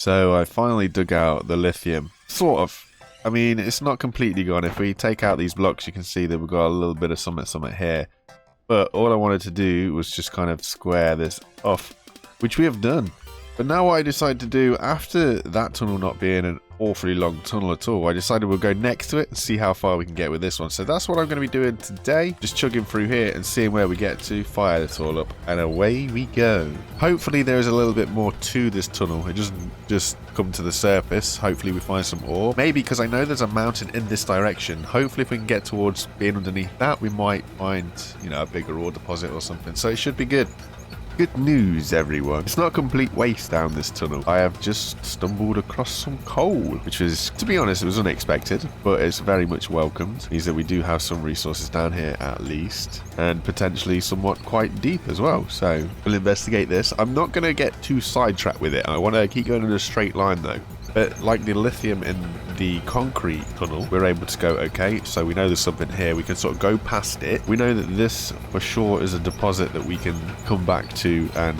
So I finally dug out the lithium. Sort of. I mean, it's not completely gone. If we take out these blocks, you can see that we've got a little bit of something here. But all I wanted to do was just kind of square this off, which we have done. But now what I decided to do, after that tunnel not being an awfully long tunnel at all, I decided we'll go next to it and see how far we can get with this one. So that's what I'm going to be doing today. Just chugging through here and seeing where we get to, fire this all up, and away we go. Hopefully there is a little bit more to this tunnel. It doesn't just come to the surface. Hopefully we find some ore. Maybe, because I know there's a mountain in this direction. Hopefully if we can get towards being underneath that, we might find, you know, a bigger ore deposit or something. So it should be good. Good news, everyone. It's not a complete waste down this tunnel. I have just stumbled across some coal, which is, to be honest, it was unexpected, but it's very much welcomed. Means that we do have some resources down here at least, and potentially somewhat quite deep as well. So we'll investigate this. I'm not going to get too sidetracked with it. I want to keep going in a straight line though. But like the lithium in the concrete tunnel, we're able to go, okay, so we know there's something here. We can sort of go past it. We know that this for sure is a deposit that we can come back to and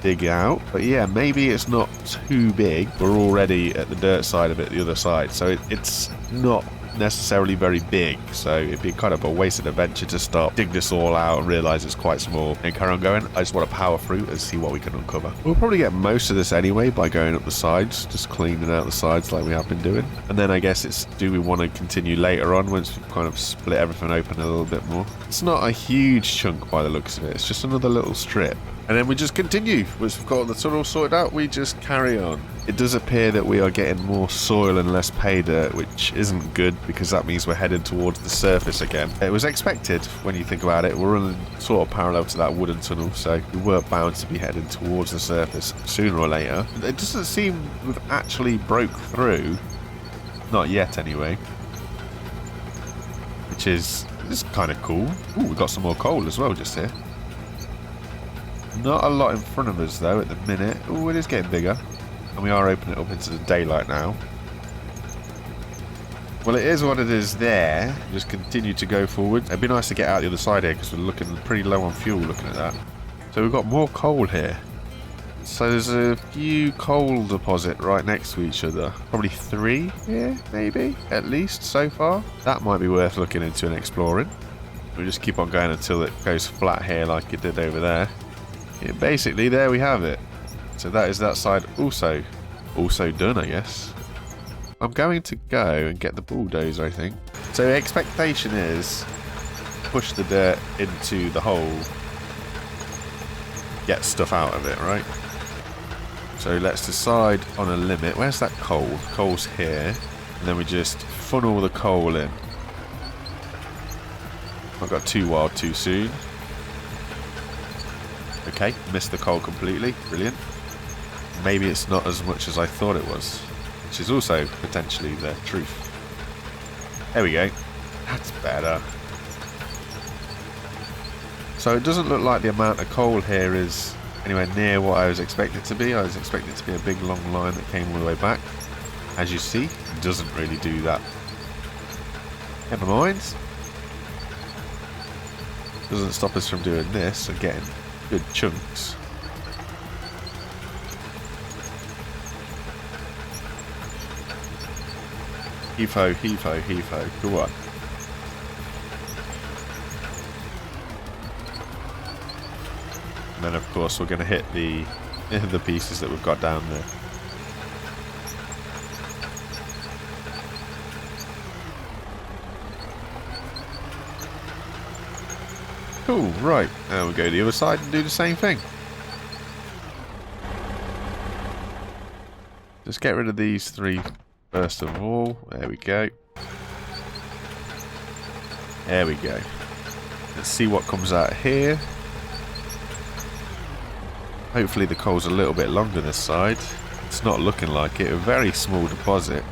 dig out. But yeah, maybe it's not too big. We're already at the dirt side of it, the other side. So it's not necessarily very big, so it'd be kind of a wasted adventure to stop, dig this all out and realize it's quite small and carry on going. I just want to power through and see what we can uncover. We'll probably get most of this anyway by going up the sides, just cleaning out the sides like we have been doing. And then I guess it's, do we want to continue later on once we've kind of split everything open a little bit more? It's not a huge chunk by the looks of it, it's just another little strip. And then we just continue. Once we've got the tunnel sorted out, we just carry on. It does appear that we are getting more soil and less pay dirt, which isn't good because that means we're headed towards the surface again. It was expected when you think about it. We're running sort of parallel to that wooden tunnel, so we were bound to be heading towards the surface sooner or later. It doesn't seem we've actually broke through. Not yet, anyway. Which is kind of cool. Ooh, we've got some more coal as well just here. Not a lot in front of us though at the minute. Oh, it is getting bigger. And we are opening it up into the daylight now. Well, it is what it is there. Just continue to go forward. It'd be nice to get out the other side here because we're looking pretty low on fuel looking at that. So we've got more coal here. So there's a few coal deposit right next to each other. Probably 3 here, maybe, at least so far. That might be worth looking into and exploring. We'll just keep on going until it goes flat here like it did over there. Yeah, basically, there we have it. So that is that side also done, I guess. I'm going to go and get the bulldozer, I think. So the expectation is push the dirt into the hole, get stuff out of it, right? So let's decide on a limit. Where's that coal? Coal's here. And then we just funnel the coal in. I've got too wild too soon. Okay, missed the coal completely. Brilliant. Maybe it's not as much as I thought it was, which is also potentially the truth. There we go. That's better. So it doesn't look like the amount of coal here is anywhere near what I was expected to be. I was expecting it to be a big long line that came all the way back. As you see, it doesn't really do that. Never mind. Doesn't stop us from doing this and getting good chunks. Heave-ho, heave-ho, heave-ho. Go on. And then, of course, we're going to hit the pieces that we've got down there. Cool, right. Now we'll go to the other side and do the same thing. Just get rid of these 3 first of all. There we go. There we go. Let's see what comes out here. Hopefully the coal's a little bit longer this side. It's not looking like it. A very small deposit.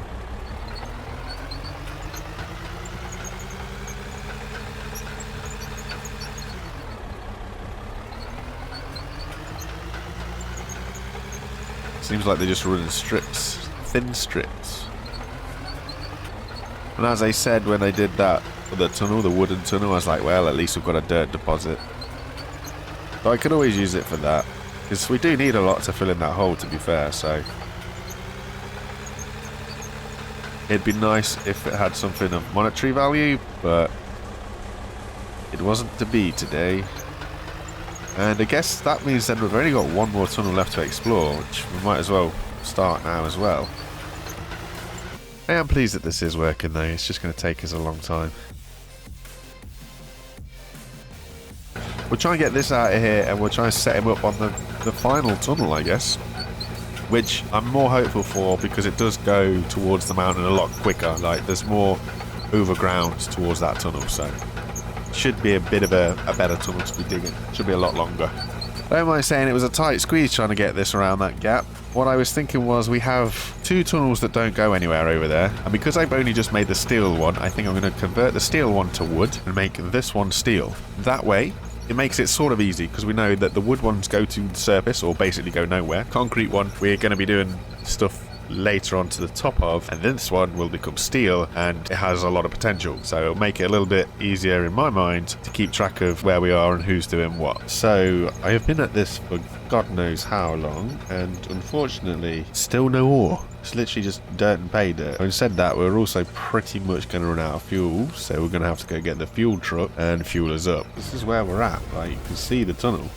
Seems like they're just running strips, thin strips. And as I said when I did that for the tunnel, the wooden tunnel, I was like, well, at least we've got a dirt deposit. But I could always use it for that, because we do need a lot to fill in that hole, to be fair, so It'd be nice if it had something of monetary value, but it wasn't to be today. And I guess that means then we've only got one more tunnel left to explore, which we might as well start now as well. I am pleased that this is working though, it's just going to take us a long time. We'll try and get this out of here and we'll try and set him up on the final tunnel, I guess. Which I'm more hopeful for because it does go towards the mountain a lot quicker. Like, there's more overground towards that tunnel, so should be a bit of a better tunnel to be digging. Should be a lot longer. Don't mind saying it was a tight squeeze trying to get this around that gap. What I was thinking was we have 2 tunnels that don't go anywhere over there, and because I've only just made the steel one, I think I'm going to convert the steel one to wood and make this one steel. That way it makes it sort of easy because we know that the wood ones go to the surface or basically go nowhere. Concrete one we're going to be doing stuff later on to the top of, and this one will become steel and it has a lot of potential, so it'll make it a little bit easier in my mind to keep track of where we are and who's doing what. So I have been at this for God knows how long, and unfortunately still no ore. It's literally just dirt and pay dirt. Having said that, we're also pretty much going to run out of fuel, so we're going to have to go get the fuel truck and fuel us up. This is where we're at. Like, you can see the tunnel.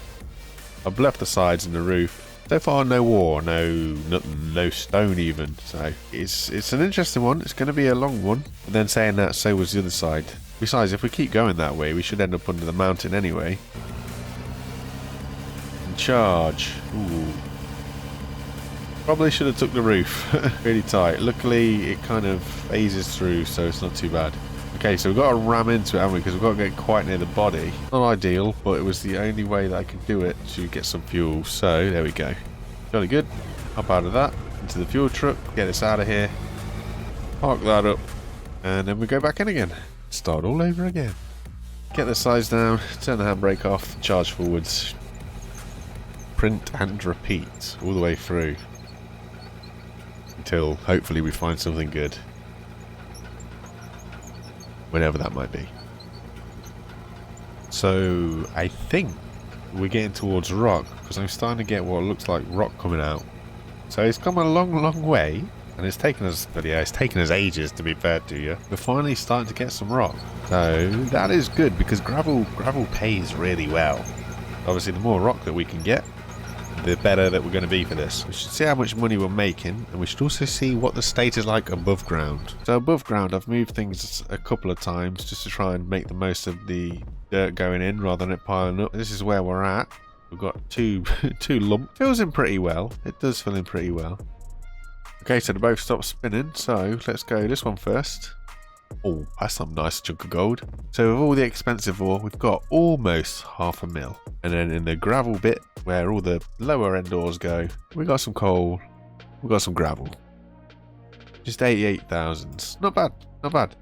I've left the sides and the roof. So far, no ore, nothing, no stone even. So it's an interesting one. It's going to be a long one. But then saying that, so was the other side. Besides, if we keep going that way, we should end up under the mountain anyway. And charge. Ooh. Probably should have took the roof. Really tight. Luckily, it kind of phases through, so it's not too bad. Okay, so we've got to ram into it, haven't we? Because we've got to get quite near the body. Not ideal, but it was the only way that I could do it to get some fuel. So, there we go. Jolly good. Hop out of that, into the fuel truck, get this out of here, park that up, and then we go back in again. Start all over again. Get the size down, turn the handbrake off, charge forwards, print and repeat all the way through. Until, hopefully, we find something good. Whenever that might be. So I think we're getting towards rock because I'm starting to get what looks like rock coming out. So it's come a long way, and it's taken us, but yeah, it's taken us ages to be fair to you. We're finally starting to get some rock, so that is good because gravel pays really well. Obviously, the more rock that we can get, the better that we're going to be for this. We should see how much money we're making, and we should also see what the state is like above ground. So above ground, I've moved things a couple of times just to try and make the most of the dirt going in rather than it piling up. This is where we're at. We've got two lumps. Fills in pretty well. It does fill in pretty well. Okay, so they both stopped spinning, so let's go this one first. Oh, that's some nice chunk of gold. So with all the expensive ore, we've got almost 500 mil. And then in the gravel bit, where all the lower end ores go, we got some coal, we got some gravel. Just 88,000. Not bad, not bad.